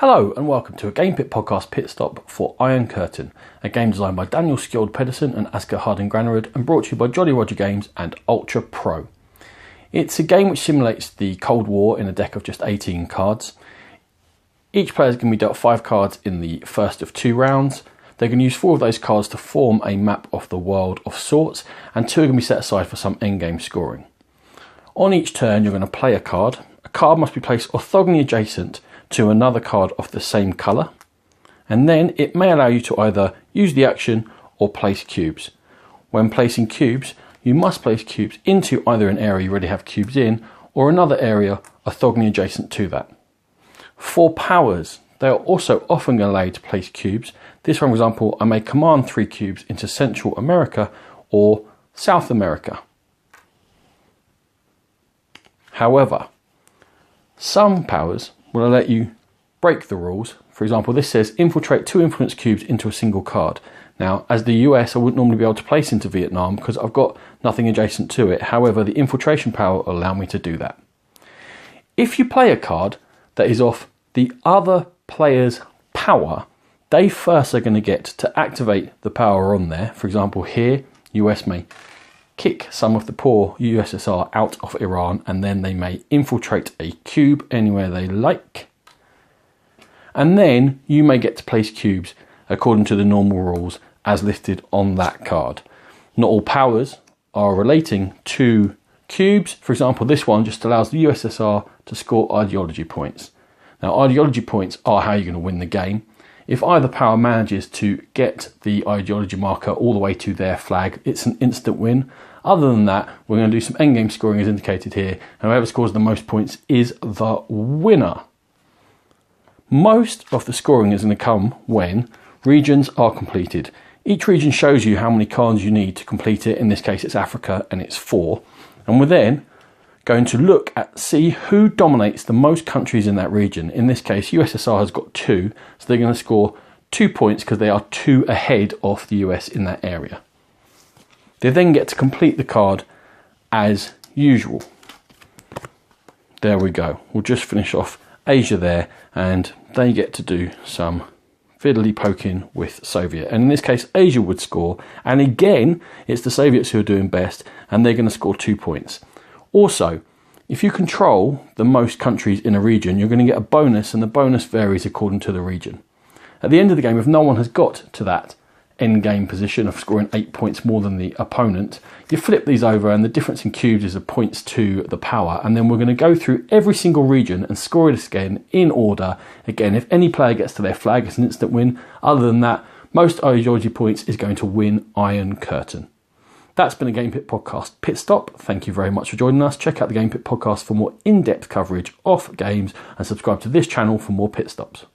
Hello and welcome to a Game Pit podcast pit stop for Iron Curtain, a game designed by Daniel Skjold Pedersen and Asger Granerud and brought to you by Jolly Roger Games and Ultra Pro. It's a game which simulates the Cold War in a deck of just 18 cards. Each player is going to be dealt 5 cards in the first of 2 rounds. They're going to use 4 of those cards to form a map of the world of sorts, and 2 are going to be set aside for some endgame scoring. On each turn you're going to play a card. A card must be placed orthogonally adjacent to another card of the same colour, and then it may allow you to either use the action or place cubes. When placing cubes, you must place cubes into either an area you already have cubes in or another area orthogonally adjacent to that. For powers, they are also often going to allow you to place cubes. This, for example, I may command 3 cubes into Central America or South America. However, some powers will let you break the rules. For example, this says infiltrate 2 influence cubes into a single card. Now, as the US, I wouldn't normally be able to place into Vietnam because I've got nothing adjacent to it. However, the infiltration power will allow me to do that. If you play a card that is off the other player's power, they first are going to get to activate the power on there. For example, here, US may kick some of the poor USSR out of Iran, and then they may infiltrate a cube anywhere they like. And then you may get to place cubes according to the normal rules as listed on that card. Not all powers are relating to cubes. For example, this one just allows the USSR to score ideology points. Now, ideology points are how you're going to win the game. If either power manages to get the ideology marker all the way to their flag, it's an instant win. Other than that, we're going to do some endgame scoring as indicated here, and whoever scores the most points is the winner. Most of the scoring is going to come when regions are completed. Each region shows you how many cards you need to complete it. In this case, it's Africa and it's 4. And we're then going to look at see who dominates the most countries in that region. In this case, USSR has got 2, so they're going to score 2 points because they are 2 ahead of the US in that area. They then get to complete the card as usual. There we go. We'll just finish off Asia there, and they get to do some fiddly poking with Soviet. And in this case, Asia would score. And again, it's the Soviets who are doing best, and they're going to score 2 points. Also, if you control the most countries in a region, you're going to get a bonus, and the bonus varies according to the region. At the end of the game, if no one has got to that end game position of scoring 8 points more than the opponent, you flip these over, and the difference in cubes is the points to the power. And then we're going to go through every single region and score it again in order. Again, if any player gets to their flag, it's an instant win. Other than that, most ideology points is going to win Iron Curtain. That's been a Game Pit podcast pit stop. Thank you very much for joining us. Check out the Game Pit podcast for more in-depth coverage of games, and subscribe to this channel for more pit stops.